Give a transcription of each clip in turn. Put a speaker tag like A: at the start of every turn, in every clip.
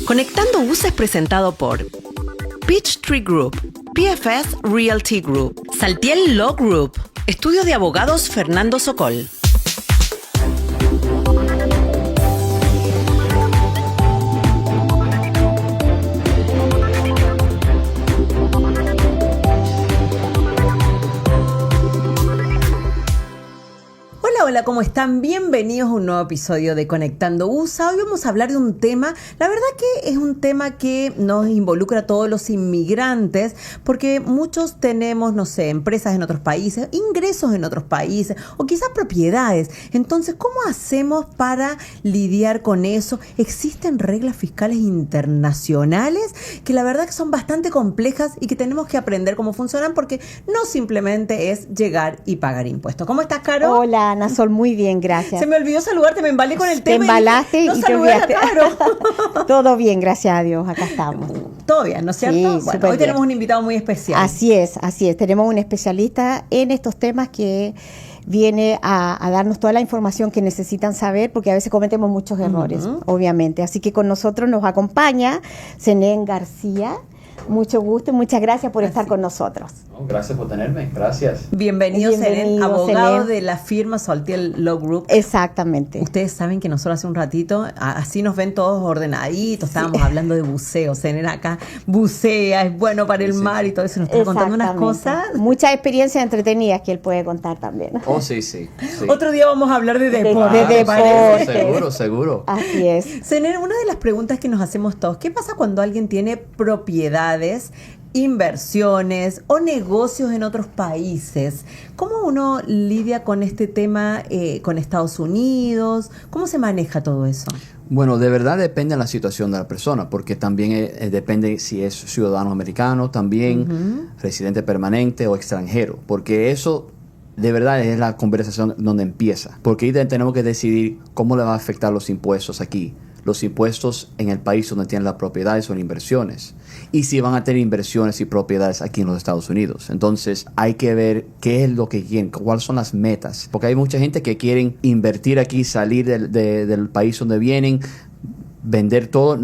A: Conectando USA es presentado por Peachtree Group, PFS Realty Group, Saltiel Law Group, Estudio de Abogados Fernando Sokol. Hola, ¿cómo están? Bienvenidos a un nuevo episodio de Conectando USA. Hoy vamos a hablar de un tema, la verdad que es un tema que nos involucra a todos los inmigrantes, porque muchos tenemos, no sé, empresas en otros países, ingresos en otros países, o quizás propiedades. Entonces, ¿cómo hacemos para lidiar con eso? Existen reglas fiscales internacionales que la verdad que son bastante complejas y que tenemos que aprender cómo funcionan, porque no simplemente es llegar y pagar impuestos. ¿Cómo estás, Caro?
B: Hola, Ana Sol, muy bien, gracias.
A: Se me olvidó saludarte, me embalé con el tema.
B: Te embalaste y te olvidaste.
A: Claro.
B: Todo bien, gracias a Dios, acá estamos.
A: Todo bien, ¿no es cierto?
B: Sí,
A: bueno, hoy
B: bien.
A: tenemos un invitado muy especial.
B: Así es. Tenemos un especialista en estos temas que viene a darnos toda la información que necesitan saber, porque a veces cometemos muchos errores, obviamente. Así que con nosotros nos acompaña Zenén García. Mucho gusto y muchas gracias por estar con nosotros.
C: Gracias por tenerme, gracias.
A: Bienvenido, Zenén, abogado de la firma Saltiel Law Group.
B: Exactamente.
A: Ustedes saben que nosotros hace un ratito, así nos ven todos ordenaditos, estábamos hablando de buceo. Zenén acá bucea, es bueno para el mar y todo eso. Nos está contando unas cosas.
B: Muchas experiencias entretenidas que él puede contar también.
C: Oh, sí.
A: Otro día vamos a hablar de deporte.
B: De deporte.
C: Seguro.
B: Así es.
A: Zenén, una de las preguntas que nos hacemos todos, ¿qué pasa cuando alguien tiene propiedades, inversiones o negocios en otros países? ¿Cómo uno lidia con este tema con Estados Unidos? ¿Cómo se maneja todo eso?
C: Bueno, de verdad depende de la situación de la persona, porque también depende si es ciudadano americano, también residente permanente o extranjero, porque eso de verdad es la conversación donde empieza, porque ahí tenemos que decidir cómo le va a afectar los impuestos aquí. Los impuestos en el país donde tienen las propiedades son inversiones. Y si van a tener inversiones y propiedades aquí en los Estados Unidos. Entonces hay que ver qué es lo que quieren, cuáles son las metas. Porque hay mucha gente que quieren invertir aquí, salir del país donde vienen, vender todo.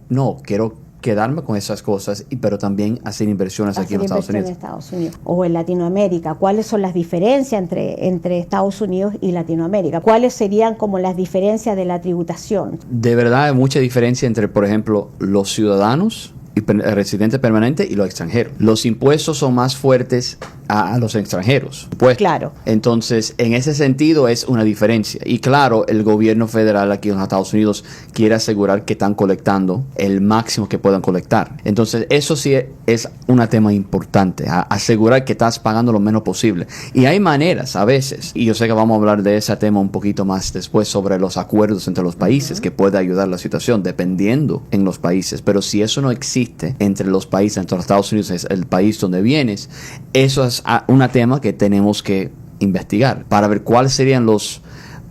C: No, quiero quedarme con esas cosas, pero también hacer inversiones aquí en los Estados Unidos.
B: O en Latinoamérica. ¿Cuáles son las diferencias entre Estados Unidos y Latinoamérica? ¿Cuáles serían como las diferencias de la tributación?
C: De verdad hay mucha diferencia entre, por ejemplo, los ciudadanos y residentes permanentes y los extranjeros. Los impuestos son más fuertes a los extranjeros. Pues,
B: claro.
C: Entonces, en ese sentido es una diferencia. Y claro, el gobierno federal aquí en los Estados Unidos quiere asegurar que están colectando el máximo que puedan colectar. Entonces, eso sí es un tema importante, asegurar que estás pagando lo menos posible. Y hay maneras a veces, y yo sé que vamos a hablar de ese tema un poquito más después sobre los acuerdos entre los países que puede ayudar la situación, dependiendo en los países. Pero si eso no existe entre los países, entre los Estados Unidos es el país donde vienes, eso es un tema que tenemos que investigar para ver cuáles serían los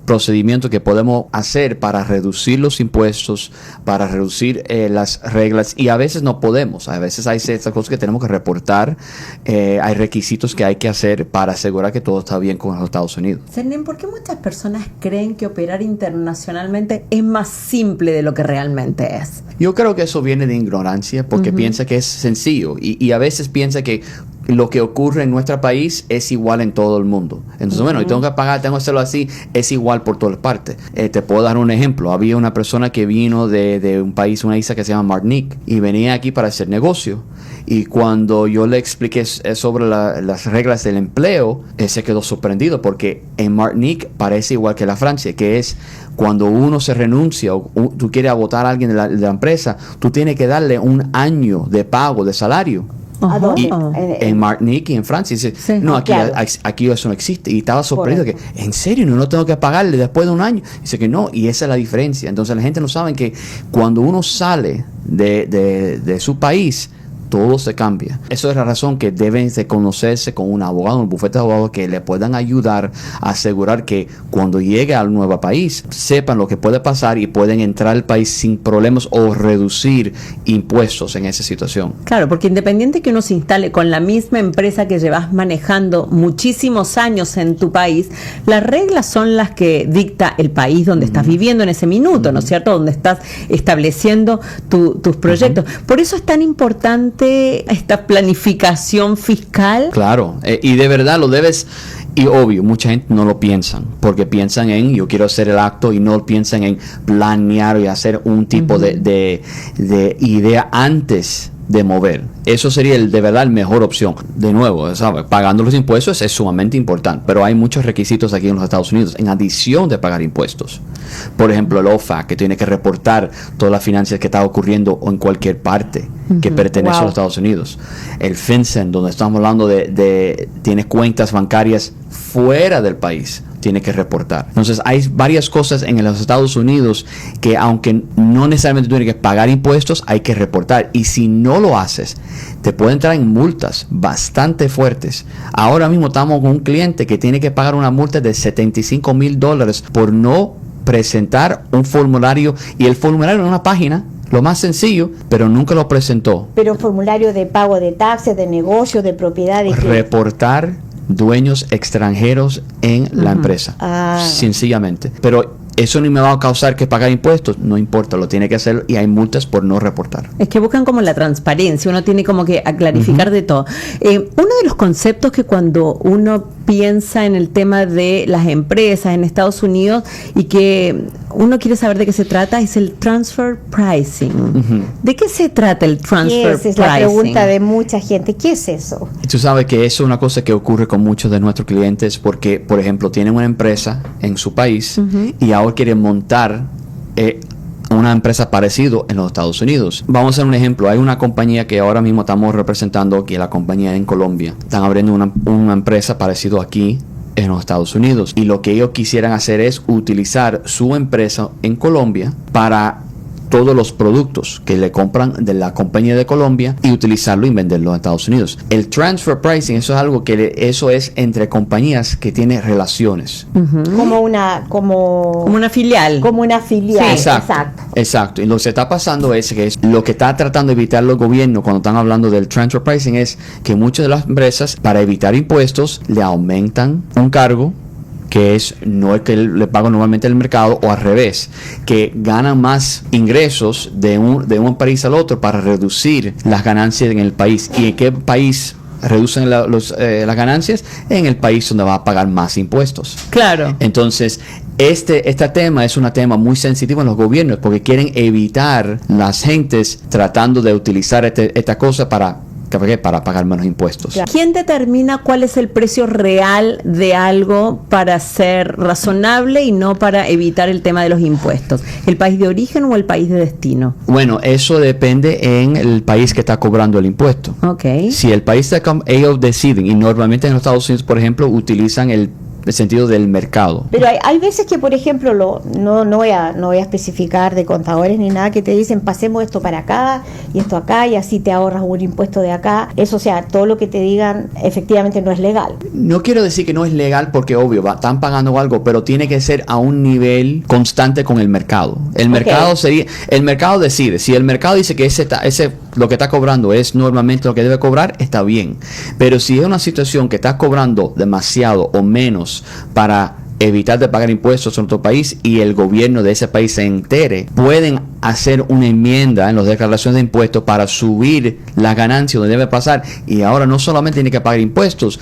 C: procedimientos que podemos hacer para reducir los impuestos, para reducir las reglas, y a veces no podemos, a veces hay ciertas cosas que tenemos que reportar, hay requisitos que hay que hacer para asegurar que todo está bien con los Estados Unidos.
A: Zenén, ¿por qué muchas personas creen que operar internacionalmente es más simple de lo que realmente es?
C: Yo creo que eso viene de ignorancia, porque piensa que es sencillo, y a veces piensa que lo que ocurre en nuestro país es igual en todo el mundo. Entonces, bueno, yo tengo que pagar, tengo que hacerlo así, es igual por todas partes. Te puedo dar un ejemplo. Había una persona que vino de un país, una isla que se llama Martinique, y venía aquí para hacer negocio. Y cuando yo le expliqué sobre las reglas del empleo, se quedó sorprendido, porque en Martinique parece igual que la Francia, que es cuando uno se renuncia o tú quieres votar a alguien de la empresa, tú tienes que darle un año de pago de salario.
B: ¿A dónde?
C: Y en Martinique y en Francia dice, no, aquí eso no existe. Y estaba sorprendido que, ¿en serio? No tengo que pagarle después de un año. Dice que no, y esa es la diferencia. Entonces la gente no sabe que cuando uno sale de su país, todo se cambia. Eso es la razón que deben de conocerse con un abogado, un bufete de abogados que le puedan ayudar a asegurar que cuando llegue al nuevo país sepan lo que puede pasar y pueden entrar al país sin problemas o reducir impuestos en esa situación.
A: Claro, porque independiente que uno se instale con la misma empresa que llevas manejando muchísimos años en tu país, las reglas son las que dicta el país donde estás viviendo en ese minuto, ¿no es cierto? Donde estás estableciendo tus proyectos. Por eso es tan importante esta planificación fiscal.
C: Claro, y de verdad lo debes. Y obvio, mucha gente no lo piensan, porque piensan en yo quiero hacer el acto y no piensan en planear y hacer un tipo de idea antes de mover. Eso sería de verdad la mejor opción. De nuevo, ¿sabes? Pagando los impuestos es sumamente importante, pero hay muchos requisitos aquí en los Estados Unidos en adición de pagar impuestos. Por ejemplo, el OFAC, que tiene que reportar todas las finanzas que está ocurriendo en cualquier parte que pertenece a los Estados Unidos. El FinCEN, donde estamos hablando de tienes cuentas bancarias fuera del país, tiene que reportar. Entonces hay varias cosas en los Estados Unidos que aunque no necesariamente tienes que pagar impuestos, hay que reportar, y si no lo haces te pueden entrar en multas bastante fuertes. Ahora mismo estamos con un cliente que tiene que pagar una multa de $75,000 por no presentar un formulario, y el formulario en una página, lo más sencillo, pero nunca lo presentó.
B: Pero formulario de pago de taxes, de negocio, de propiedad, de
C: reportar dueños extranjeros en la empresa, sencillamente. Pero eso ni me va a causar que pagar impuestos, no importa, lo tiene que hacer, y hay multas por no reportar.
A: Es que buscan como la transparencia, uno tiene como que clarificar de todo. Uno de los conceptos que cuando uno piensa en el tema de las empresas en Estados Unidos y que uno quiere saber de qué se trata es el transfer pricing. ¿De qué se trata el transfer pricing?
B: Es la pregunta de mucha gente. ¿Qué es eso?
C: Tú sabes que eso es una cosa que ocurre con muchos de nuestros clientes porque, por ejemplo, tienen una empresa en su país y ahora quieren montar una empresa parecida en los Estados Unidos. Vamos a hacer un ejemplo. Hay una compañía que ahora mismo estamos representando, que es la compañía en Colombia. Están abriendo una empresa parecida aquí en los Estados Unidos, y lo que ellos quisieran hacer es utilizar su empresa en Colombia para todos los productos que le compran de la compañía de Colombia y utilizarlo y venderlo en Estados Unidos. El transfer pricing, eso es algo que eso es entre compañías que tienen relaciones.
B: Como una filial. Como una filial.
C: Sí, exacto. Y lo que se está pasando es que lo que está tratando de evitar los gobiernos cuando están hablando del transfer pricing es que muchas de las empresas, para evitar impuestos, le aumentan un cargo que no es que le pagan normalmente el mercado, o al revés, que ganan más ingresos de un país al otro para reducir las ganancias en el país. ¿Y en qué país reducen las ganancias? En el país donde va a pagar más impuestos.
A: Claro.
C: Entonces, este tema es un tema muy sensitivo en los gobiernos porque quieren evitar las gentes tratando de utilizar esta cosa para pagar menos impuestos.
A: ¿Quién determina cuál es el precio real de algo para ser razonable y no para evitar el tema de los impuestos? ¿El país de origen o el país de destino?
C: Bueno, eso depende en el país que está cobrando el impuesto.
A: Okay.
C: Si el país ellos deciden, y normalmente en los Estados Unidos, por ejemplo, utilizan el sentido del mercado.
B: Pero hay veces que, por ejemplo, no voy a especificar de contadores ni nada, que te dicen pasemos esto para acá y esto acá y así te ahorras un impuesto de acá. Eso, o sea, todo lo que te digan efectivamente no es legal.
C: No quiero decir que no es legal porque obvio, están pagando algo, pero tiene que ser a un nivel constante con el mercado. El mercado decide. Si el mercado dice que ese lo que está cobrando es normalmente lo que debe cobrar, está bien. Pero si es una situación que estás cobrando demasiado o menos para evitar de pagar impuestos en otro país y el gobierno de ese país se entere, pueden hacer una enmienda en las declaraciones de impuestos para subir las ganancias donde debe pasar, y ahora no solamente tiene que pagar impuestos,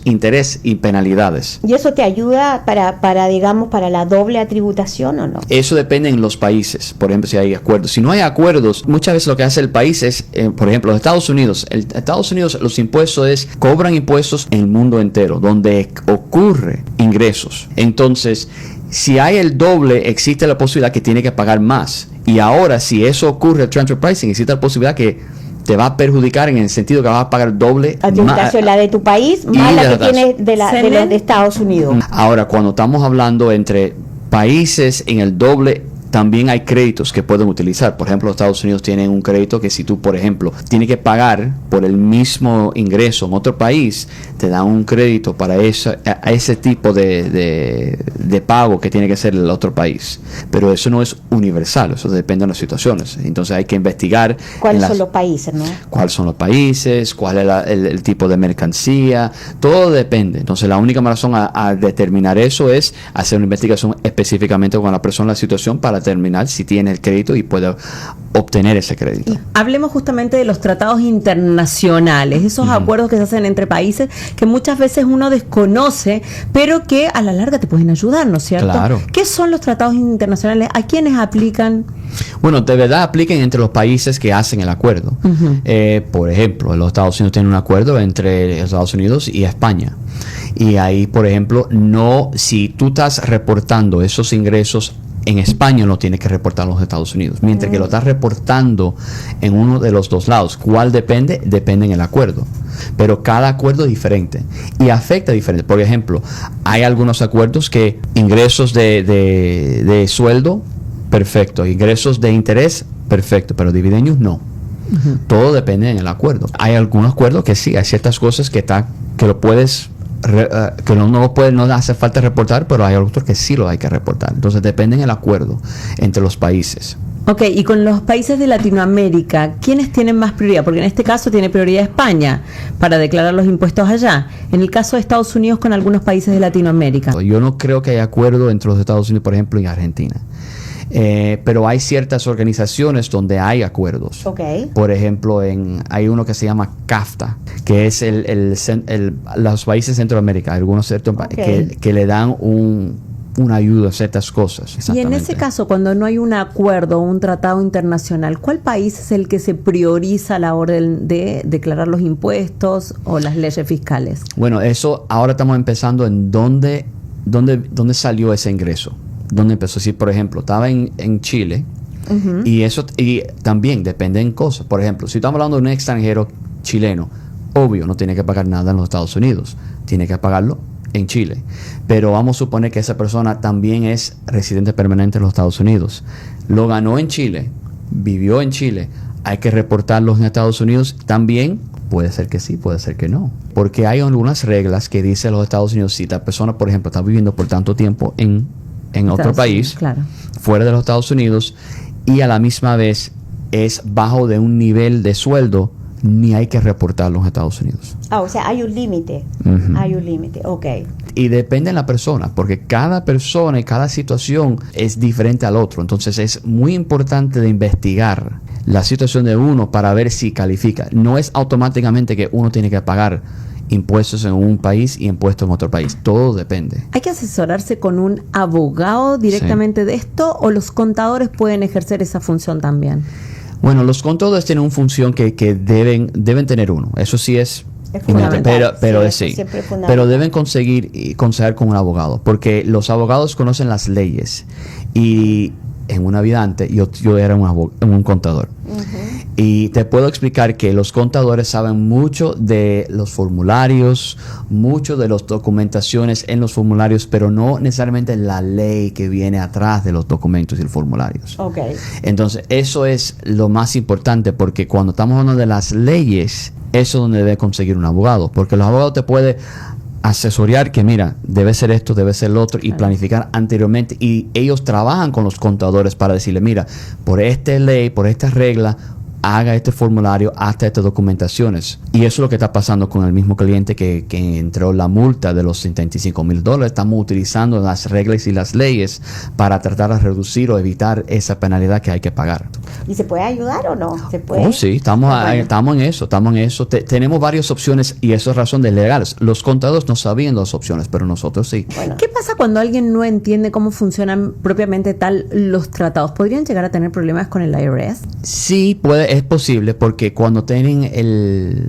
C: interés y penalidades.
B: ¿Y eso te ayuda para digamos, para la doble tributación o no?
C: Eso depende en los países, por ejemplo, si hay acuerdos. Si no hay acuerdos, muchas veces lo que hace el país es, por ejemplo, los Estados Unidos, los impuestos cobran impuestos en el mundo entero, donde ocurre ingresos. Entonces, si hay el doble, existe la posibilidad que tiene que pagar más. Y ahora, si eso ocurre, el transfer pricing, existe la posibilidad que te va a perjudicar en el sentido que vas a pagar doble.
B: La tributación, la de tu país, más la que tienes de los de Estados Unidos.
C: Ahora, cuando estamos hablando entre países en el doble también hay créditos que pueden utilizar. Por ejemplo, los Estados Unidos tienen un crédito que si tú, por ejemplo, tienes que pagar por el mismo ingreso en otro país, te dan un crédito para ese tipo de pago que tiene que hacer el otro país. Pero eso no es universal, eso depende de las situaciones. Entonces hay que investigar
B: cuáles son los países, ¿no?
C: Cuáles son los países, cuál es el tipo de mercancía, todo depende. Entonces la única razón a determinar eso es hacer una investigación específicamente con la persona en la situación para determinar si tiene el crédito y puede obtener ese crédito.
A: Hablemos justamente de los tratados internacionales, esos acuerdos que se hacen entre países que muchas veces uno desconoce, pero que a la larga te pueden ayudar, ¿no es cierto?
C: Claro.
A: ¿Qué son los tratados internacionales? ¿A quiénes aplican?
C: Bueno, de verdad apliquen entre los países que hacen el acuerdo. Por ejemplo, los Estados Unidos tienen un acuerdo entre Estados Unidos y España. Y ahí, por ejemplo, si tú estás reportando esos ingresos en España, no tienes que reportar en los Estados Unidos. Mientras que lo estás reportando en uno de los dos lados. ¿Cuál depende? Depende en el acuerdo. Pero cada acuerdo es diferente y afecta diferente. Por ejemplo, hay algunos acuerdos que ingresos de sueldo, perfecto. Ingresos de interés, perfecto. Pero dividendos, no. Todo depende en el acuerdo. Hay algunos acuerdos que sí, hay ciertas cosas que lo puedes que no hace falta reportar, pero hay otros que sí lo hay que reportar. Entonces depende del acuerdo entre los países.
A: Ok, y con los países de Latinoamérica, ¿quiénes tienen más prioridad? Porque en este caso tiene prioridad España para declarar los impuestos allá. En el caso de Estados Unidos con algunos países de Latinoamérica.
C: Yo no creo que haya acuerdo entre los Estados Unidos, por ejemplo, y Argentina. Pero hay ciertas organizaciones donde hay acuerdos.
B: Okay.
C: Por ejemplo, hay uno que se llama CAFTA, que es los países de Centroamérica, algunos ciertos que le dan una ayuda a ciertas cosas.
A: Y en ese caso, cuando no hay un acuerdo o un tratado internacional, ¿cuál país es el que se prioriza a la hora de declarar los impuestos o las leyes fiscales?
C: Bueno, eso ahora estamos empezando en dónde salió ese ingreso. ¿Dónde empezó? Si, por ejemplo, estaba en Chile, y también depende en cosas. Por ejemplo, si estamos hablando de un extranjero chileno, obvio, no tiene que pagar nada en los Estados Unidos, tiene que pagarlo en Chile. Pero vamos a suponer que esa persona también es residente permanente en los Estados Unidos. Lo ganó en Chile, vivió en Chile, hay que reportarlo en Estados Unidos también. Puede ser que sí, puede ser que no. Porque hay algunas reglas que dicen los Estados Unidos, si la persona, por ejemplo, está viviendo por tanto tiempo en otro país,
A: claro,
C: fuera de los Estados Unidos, y a la misma vez es bajo de un nivel de sueldo, ni hay que reportarlo en Estados Unidos.
B: O sea, hay un límite. Hay un límite, ok.
C: Y depende de la persona, porque cada persona y cada situación es diferente al otro. Entonces es muy importante de investigar la situación de uno para ver si califica. No es automáticamente que uno tiene que pagar impuestos en un país y impuestos en otro país. Todo depende.
A: ¿Hay que asesorarse con un abogado directamente de esto o los contadores pueden ejercer esa función también?
C: Bueno, los contadores tienen una función que deben tener uno. Eso sí es
B: fundamental.
C: Pero
B: Sí.
C: Pero deben conseguir con un abogado, porque los abogados conocen las leyes. Y en una vida antes yo era un contador. Y te puedo explicar que los contadores saben mucho de los formularios, mucho de las documentaciones en los formularios, pero no necesariamente la ley que viene atrás de los documentos y los formularios.
B: Okay.
C: Entonces, eso es lo más importante, porque cuando estamos hablando de las leyes, eso es donde debe conseguir un abogado, porque los abogados te pueden asesorar que mira, debe ser esto, debe ser lo otro, y planificar anteriormente, y ellos trabajan con los contadores para decirle, mira, por esta ley, por esta regla, haga este formulario, hasta estas documentaciones. Y eso es lo que está pasando con el mismo cliente que entró la multa de los $75,000. Estamos utilizando las reglas y las leyes para tratar de reducir o evitar esa penalidad que hay que pagar.
B: ¿Y se puede ayudar o no? ¿Se puede?
C: Oh, sí, estamos en eso. Tenemos varias opciones y eso es razón de legales. Los contadores no sabían las opciones, pero nosotros sí.
A: Bueno. ¿Qué pasa cuando alguien no entiende cómo funcionan propiamente los tratados? ¿Podrían llegar a tener problemas con el IRS?
C: Sí, es posible, porque cuando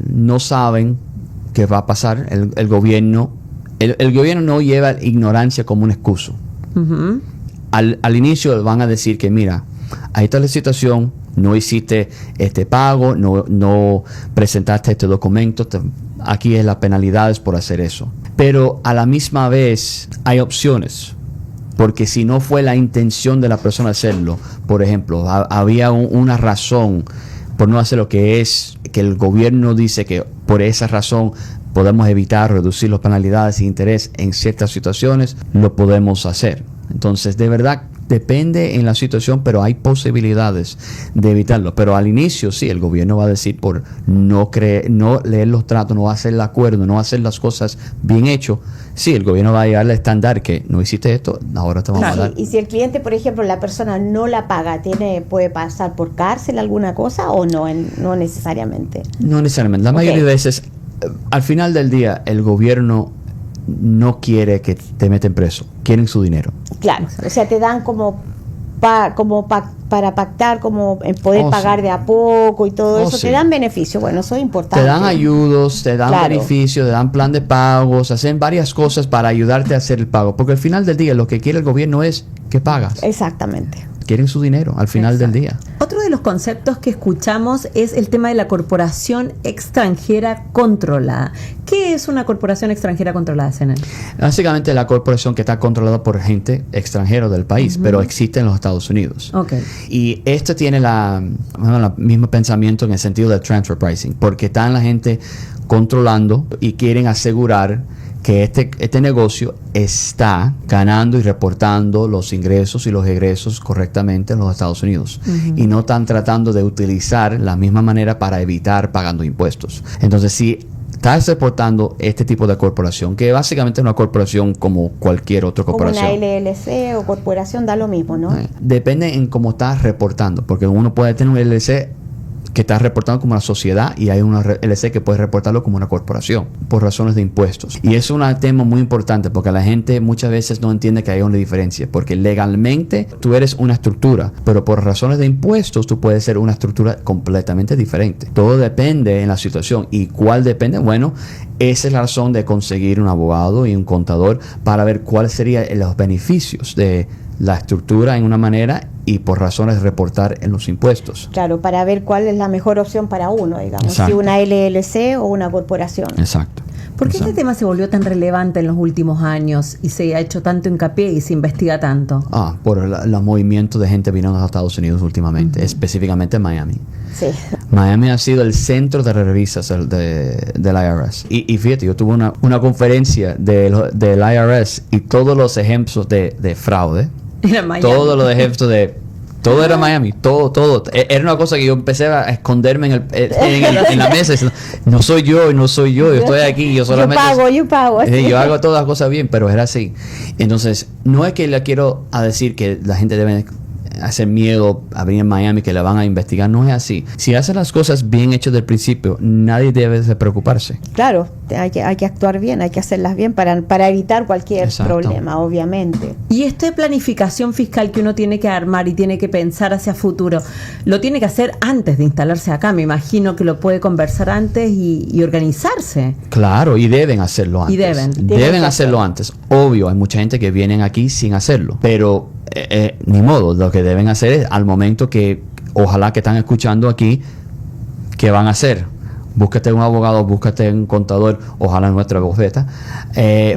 C: no saben qué va a pasar, el gobierno no lleva ignorancia como un excuso. Al inicio van a decir que mira, ahí está la situación, no hiciste este pago, no presentaste este documento, aquí es las penalidades por hacer eso. Pero a la misma vez hay opciones. Porque si no fue la intención de la persona hacerlo, por ejemplo, había una razón por no hacer lo que es, que el gobierno dice que por esa razón podemos evitar, reducir las penalidades e interés en ciertas situaciones, lo podemos hacer. Entonces, de verdad, depende en la situación, pero hay posibilidades de evitarlo. Pero al inicio, sí, el gobierno va a decir por no leer los tratos, no hacer el acuerdo, no hacer las cosas bien hechas. Sí, el gobierno va a llegar al estándar que no hiciste esto, ahora te vamos a dar.
B: Y si el cliente, por ejemplo, la persona no la paga, ¿puede pasar por cárcel alguna cosa o no? No necesariamente.
C: No necesariamente. La mayoría de veces, al final del día, el gobierno no quiere que te meten preso, quieren su dinero.
B: Claro, o sea, te dan para pactar, como poder pagar de a poco y todo eso,
C: sí.
B: Te dan beneficio, bueno, eso es importante.
C: Te dan ayudos, te dan beneficios, te dan plan de pagos, hacen varias cosas para ayudarte a hacer el pago, porque al final del día lo que quiere el gobierno es que pagas.
B: Exactamente.
C: Quieren su dinero al final del día.
A: Otro de los conceptos que escuchamos es el tema de la corporación extranjera controlada. ¿Qué es una corporación extranjera controlada, Zenan?
C: Básicamente la corporación que está controlada por gente extranjera del país, pero existe en los Estados Unidos.
A: Okay.
C: Y esto tiene el mismo pensamiento en el sentido del transfer pricing, porque están la gente controlando y quieren asegurar que este negocio está ganando y reportando los ingresos y los egresos correctamente en los Estados Unidos. Y no están tratando de utilizar la misma manera para evitar pagando impuestos. Entonces, si estás reportando este tipo de corporación, que básicamente es una corporación como cualquier otra corporación.
B: Como una LLC o corporación, da lo mismo, ¿no?
C: Depende en cómo estás reportando, porque uno puede tener un LLC que está reportando como una sociedad y hay una LLC que puede reportarlo como una corporación por razones de impuestos. Y es un tema muy importante porque la gente muchas veces no entiende que hay una diferencia, porque legalmente tú eres una estructura, pero por razones de impuestos tú puedes ser una estructura completamente diferente. Todo depende en la situación. ¿Y cuál depende? Bueno, esa es la razón de conseguir un abogado y un contador para ver cuáles serían los beneficios de la estructura en una manera y por razones de reportar en los impuestos.
B: Claro, para ver cuál es la mejor opción para uno, digamos,
C: Exacto.
B: si una LLC o una corporación.
C: Exacto.
A: ¿Por qué este tema se volvió tan relevante en los últimos años y se ha hecho tanto hincapié y se investiga tanto?
C: Por el movimiento de gente viniendo a los Estados Unidos últimamente, específicamente en Miami.
B: Sí.
C: Miami ha sido el centro de revistas del IRS. Y fíjate, yo tuve una conferencia del IRS y todos los ejemplos de fraude, todos los ejemplos todo era Miami, todo. Era una cosa que yo empecé a esconderme en la mesa. No soy yo, yo estoy aquí, yo solamente...
B: Yo pago.
C: Yo hago todas las cosas bien, pero era así. Entonces, no es que le quiero decir que la gente debe hacer miedo a venir a Miami, que la van a investigar. No es así. Si hace las cosas bien hechas del principio, nadie debe de preocuparse.
B: Claro, hay que actuar bien, hay que hacerlas bien para evitar cualquier problema, obviamente.
A: Y esta planificación fiscal que uno tiene que armar y tiene que pensar hacia futuro, lo tiene que hacer antes de instalarse acá. Me imagino que lo puede conversar antes y organizarse.
C: Claro, y deben hacerlo antes. Deben hacerlo antes. Obvio, hay mucha gente que vienen aquí sin hacerlo, pero ni modo, lo que deben hacer es al momento que, ojalá que están escuchando aquí, ¿qué van a hacer? Búscate un abogado, búscate un contador, ojalá nuestra bofeta,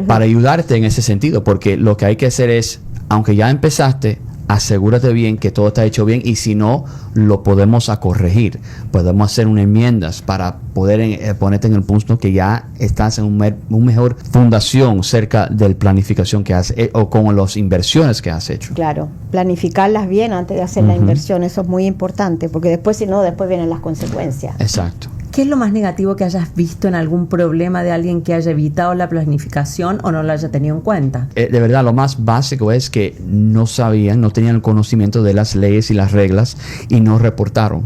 C: para ayudarte en ese sentido, porque lo que hay que hacer es, aunque ya empezaste, asegúrate bien que todo está hecho bien, y si no, lo podemos corregir. Podemos hacer unas enmiendas para poder ponerte en el punto que ya estás en un mejor fundación cerca de la planificación que has o con las inversiones que has hecho.
B: Claro, planificarlas bien antes de hacer la inversión, eso es muy importante, porque después, si no, después vienen las consecuencias.
C: Exacto.
A: ¿Qué es lo más negativo que hayas visto en algún problema de alguien que haya evitado la planificación o no la haya tenido en cuenta?
C: De verdad, lo más básico es que no sabían, no tenían el conocimiento de las leyes y las reglas y no reportaron.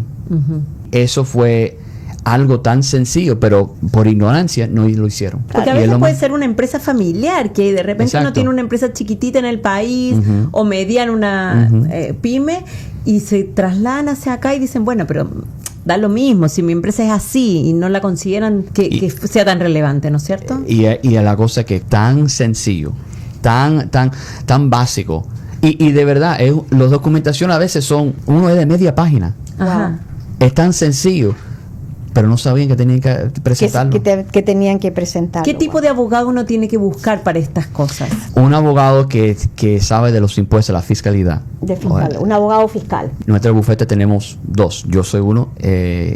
C: Eso fue algo tan sencillo, pero por ignorancia no lo hicieron.
A: Porque a veces puede ser una empresa familiar que de repente uno tiene una empresa chiquitita en el país o mediana, una pyme, y se trasladan hacia acá y dicen, bueno, pero da lo mismo si mi empresa es así, y no la consideran que sea tan relevante, ¿no es cierto? Y
C: a la cosa que tan sencillo, tan básico, y de verdad, los documentaciones a veces uno es de media página.
A: Ajá.
C: Es tan sencillo. pero no sabían que tenían que presentarlo.
B: Que tenían que presentarlo.
A: ¿Qué tipo de abogado uno tiene que buscar para estas cosas?
C: Un abogado que sabe de los impuestos, la fiscalidad.
B: De fiscal, un abogado fiscal.
C: En nuestro bufete tenemos 2. Yo soy uno,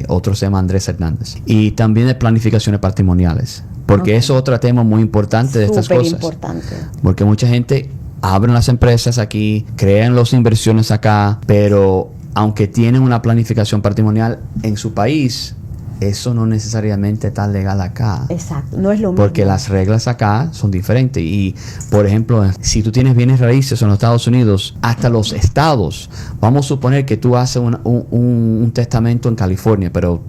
C: otro se llama Andrés Hernández. Y también de planificaciones patrimoniales. Porque eso es otro tema muy importante de estas cosas.
B: Importante.
C: Porque mucha gente abre las empresas aquí, crean las inversiones acá, pero aunque tienen una planificación patrimonial en su país, eso no necesariamente está legal acá.
B: Exacto, no es lo mismo.
C: Porque las reglas acá son diferentes. Y, por ejemplo, si tú tienes bienes raíces en los Estados Unidos, hasta los estados, vamos a suponer que tú haces un testamento en California, pero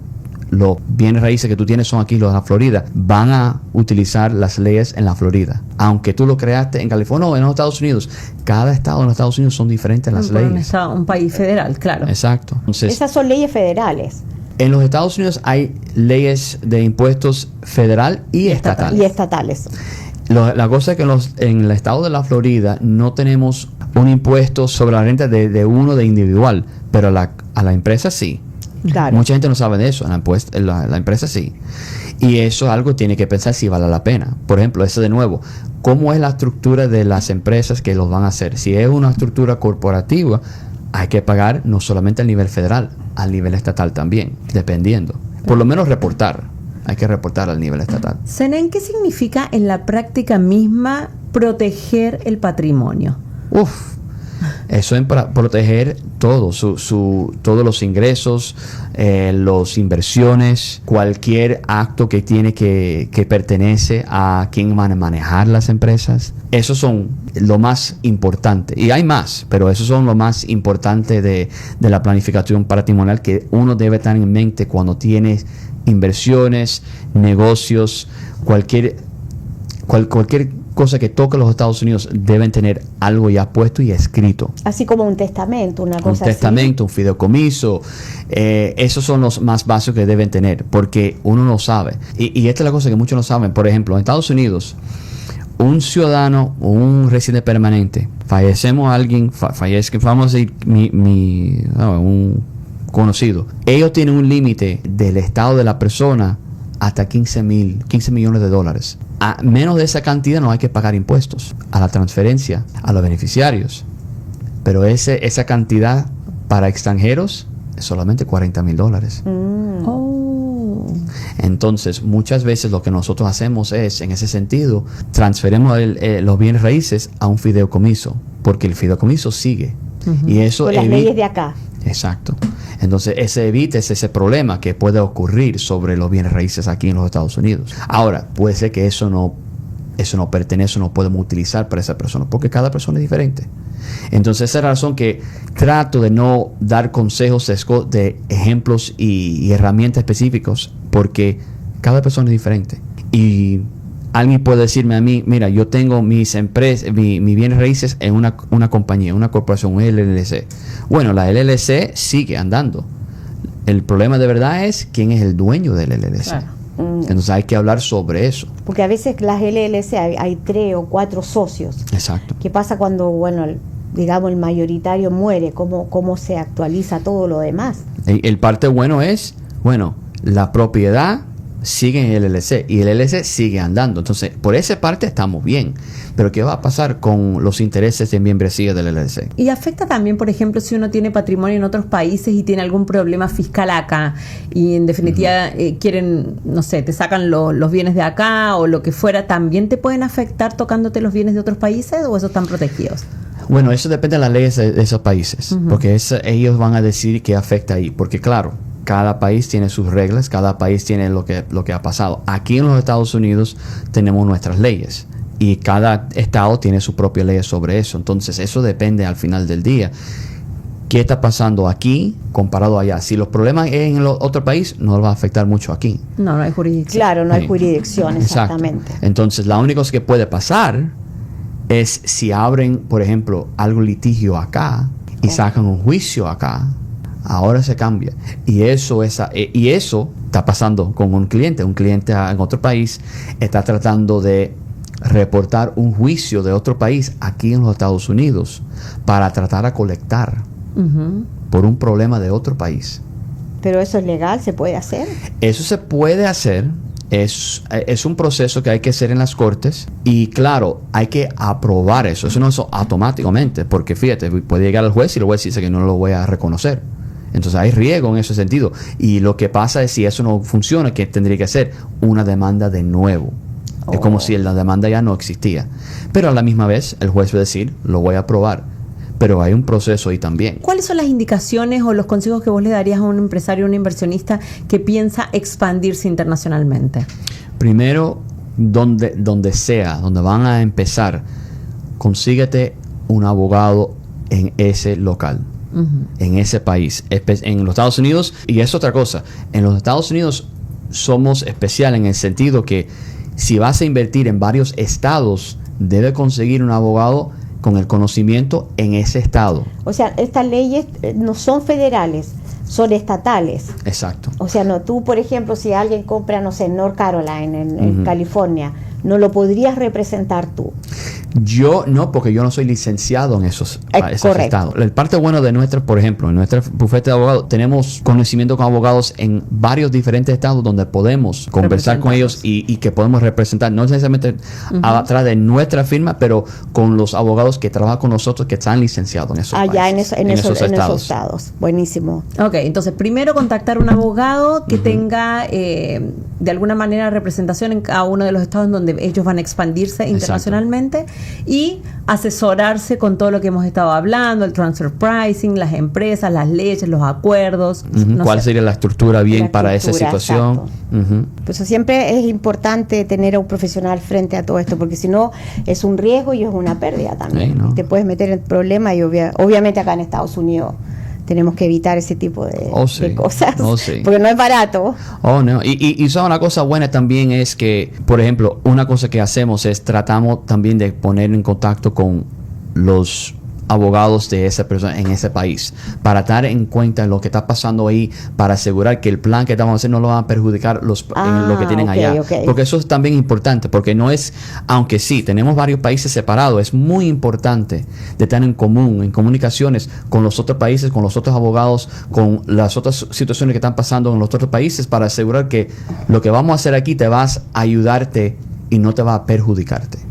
C: los bienes raíces que tú tienes son aquí los de la Florida, van a utilizar las leyes en la Florida. Aunque tú lo creaste en California o en los Estados Unidos, cada estado en los Estados Unidos son diferentes las leyes.
A: Un país federal, claro.
C: Exacto. Entonces,
B: esas son leyes federales.
C: En los Estados Unidos hay leyes de impuestos federal y estatales.
B: Y estatales.
C: La cosa es que en el estado de la Florida no tenemos un impuesto sobre la renta de uno de individual, pero a la empresa sí.
B: Claro.
C: Mucha gente no sabe de eso, la empresa sí. Y eso es algo que tiene que pensar si vale la pena. Por ejemplo, eso de nuevo, ¿cómo es la estructura de las empresas que los van a hacer? Si es una estructura corporativa, hay que pagar no solamente al nivel federal, al nivel estatal también, dependiendo. Por lo menos reportar. Hay que reportar al nivel estatal.
A: Senen, ¿qué significa en la práctica misma proteger el patrimonio?
C: Eso es para proteger todo, todos los ingresos, las inversiones, cualquier acto que tiene que pertenece a quien van a manejar las empresas. Esos son lo más importante. Y hay más, pero esos son lo más importante de la planificación patrimonial que uno debe tener en mente cuando tiene inversiones, negocios, cualquier cosa que toque los Estados Unidos deben tener algo ya puesto y escrito.
B: Así como un testamento, una cosa así.
C: Un testamento, un fideicomiso. Esos son los más básicos que deben tener, porque uno no sabe. Y esta es la cosa que muchos no saben. Por ejemplo, en Estados Unidos, un ciudadano o un residente permanente, fallecemos a alguien, vamos a decir, un conocido. Ellos tienen un límite del estado de la persona hasta 15 millones de dólares. A menos de esa cantidad no hay que pagar impuestos a la transferencia, a los beneficiarios. Pero esa cantidad para extranjeros es solamente $40,000. Entonces, muchas veces lo que nosotros hacemos es, en ese sentido, transferimos los bienes raíces a un fideicomiso, porque el fideicomiso sigue. Y eso
B: con las leyes de acá.
C: Exacto. Entonces, evita ese problema que puede ocurrir sobre los bienes raíces aquí en los Estados Unidos. Ahora, puede ser que eso no pertenece, no podemos utilizar para esa persona, porque cada persona es diferente. Entonces, esa es la razón que trato de no dar consejos de ejemplos y herramientas específicos, porque cada persona es diferente. Y alguien puede decirme a mí, mira, yo tengo mis empresas, mis bienes raíces en una compañía, una corporación, un LLC. Bueno, la LLC sigue andando. El problema de verdad es quién es el dueño del LLC. Claro. Entonces hay que hablar sobre eso.
B: Porque a veces las LLC hay 3 o 4 socios.
C: Exacto.
B: ¿Qué pasa cuando, digamos, el mayoritario muere? ¿Cómo se actualiza todo lo demás?
C: El parte bueno es, la propiedad sigue en el LLC y el LLC sigue andando. Entonces, por esa parte estamos bien. Pero ¿qué va a pasar con los intereses de membresía del LLC?
A: Y afecta también, por ejemplo, si uno tiene patrimonio en otros países y tiene algún problema fiscal acá y en definitiva quieren, no sé, te sacan los bienes de acá o lo que fuera, ¿también te pueden afectar tocándote los bienes de otros países o esos están protegidos?
C: Bueno, eso depende de las leyes de esos países, porque ellos van a decir qué afecta ahí, porque claro, cada país tiene sus reglas, cada país tiene lo que ha pasado. Aquí en los Estados Unidos tenemos nuestras leyes y cada estado tiene su propia ley sobre eso. Entonces eso depende al final del día. ¿Qué está pasando aquí comparado allá? Si los problemas en el otro país, no va a afectar mucho aquí.
A: No hay jurisdicción.
B: Claro, no hay jurisdicción, exactamente.
C: Exacto. Entonces la única cosa que puede pasar es si abren, por ejemplo, algo litigio acá y sacan un juicio acá. Ahora se cambia. Y eso está pasando con un cliente. Un cliente en otro país está tratando de reportar un juicio de otro país aquí en los Estados Unidos para tratar de colectar por un problema de otro país.
B: ¿Pero eso es legal? ¿Se puede hacer?
C: Eso se puede hacer. Es un proceso que hay que hacer en las cortes y claro, hay que aprobar eso. Eso no es automáticamente, porque fíjate, puede llegar al juez y el juez dice que no lo voy a reconocer. Entonces hay riesgo en ese sentido. Y lo que pasa es, si eso no funciona, que tendría que hacer una demanda de nuevo. Es como si la demanda ya no existía. Pero a la misma vez, el juez va a decir, lo voy a aprobar. Pero hay un proceso ahí también.
A: ¿Cuáles son las indicaciones o los consejos que vos le darías a un empresario, un inversionista que piensa expandirse internacionalmente?
C: Primero, donde van a empezar, consíguete un abogado en ese local, en ese país, en los Estados Unidos. Y es otra cosa, en los Estados Unidos somos especial en el sentido que si vas a invertir en varios estados, debes conseguir un abogado con el conocimiento en ese estado.
B: O sea, estas leyes no son federales, son estatales.
C: Exacto.
B: O sea, no, tú, por ejemplo, si alguien compra, no sé, en North Carolina, en California, no lo podrías representar tú.
C: Yo no, porque yo no soy licenciado en esos estados. La parte buena de por ejemplo, en nuestra bufete de abogados, tenemos conocimiento con abogados en varios diferentes estados donde podemos conversar con ellos y que podemos representar, no necesariamente atrás de nuestra firma, pero con los abogados que trabajan con nosotros que están licenciados en esos países,
B: en esos estados. Buenísimo.
A: Ok, entonces primero contactar a un abogado que tenga de alguna manera representación en cada uno de los estados en donde ellos van a expandirse internacionalmente. Y asesorarse con todo lo que hemos estado hablando, el transfer pricing, las empresas, las leyes, los acuerdos.
C: ¿Cuál sería la estructura para esa situación?
B: Pues siempre es importante tener a un profesional frente a todo esto, porque si no es un riesgo y es una pérdida también.
C: Sí, ¿no?
B: Y te puedes meter en problemas y obviamente acá en Estados Unidos tenemos que evitar ese tipo de cosas, porque no es barato.
C: No. Y una cosa buena también es que, por ejemplo, una cosa que hacemos es tratamos también de poner en contacto con los abogados de esa persona en ese país, para tener en cuenta lo que está pasando ahí, para asegurar que el plan que estamos haciendo no lo va a perjudicar en lo que tienen allá. Porque eso es también importante, porque no es, aunque sí, tenemos varios países separados, es muy importante de estar en común, en comunicaciones con los otros países, con los otros abogados, con las otras situaciones que están pasando en los otros países, para asegurar que lo que vamos a hacer aquí te vas a ayudarte y no te va a perjudicarte.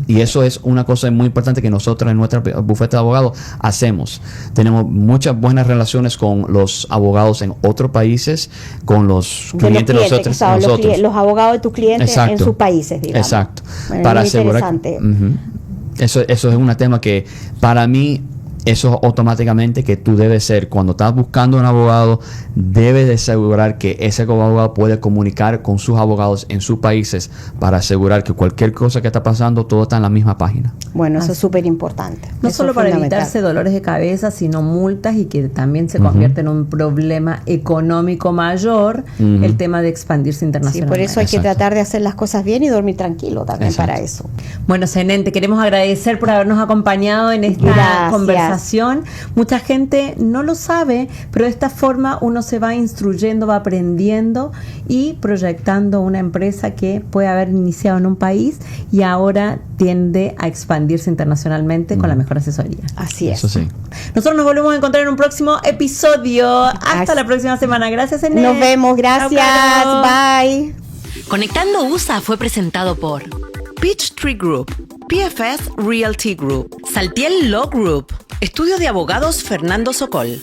C: Y eso es una cosa muy importante que nosotros en nuestra bufete de abogados hacemos. Tenemos muchas buenas relaciones con los abogados en otros países, con los clientes de nosotros.
B: Los abogados de tus clientes en sus países, digamos.
C: Exacto.
B: Bueno,
C: para
B: muy
C: asegurar. Eso es un tema que para mí, eso automáticamente que tú debes ser, cuando estás buscando un abogado, debes de asegurar que ese abogado puede comunicar con sus abogados en sus países para asegurar que cualquier cosa que está pasando, todo está en la misma página.
B: Bueno, eso es súper importante.
A: No solo para evitarse dolores de cabeza, sino multas, y que también se convierte en un problema económico mayor el tema de expandirse internacionalmente.
B: Sí, por eso hay que tratar de hacer las cosas bien y dormir tranquilo también para eso.
A: Bueno, Zenén, te queremos agradecer por habernos acompañado en esta conversación. Mucha gente no lo sabe, pero de esta forma uno se va instruyendo, va aprendiendo y proyectando una empresa que puede haber iniciado en un país y ahora tiende a expandirse internacionalmente con la mejor asesoría.
B: Así es.
C: Eso sí.
A: Nosotros nos volvemos a encontrar en un próximo episodio. Hasta la próxima semana. Gracias, Zenén.
B: Nos vemos. Gracias.
A: Chao,
B: bye.
D: Conectando USA fue presentado por Peachtree Group, PFS Realty Group, Saltiel Law Group, Estudio de Abogados Fernando Sokol.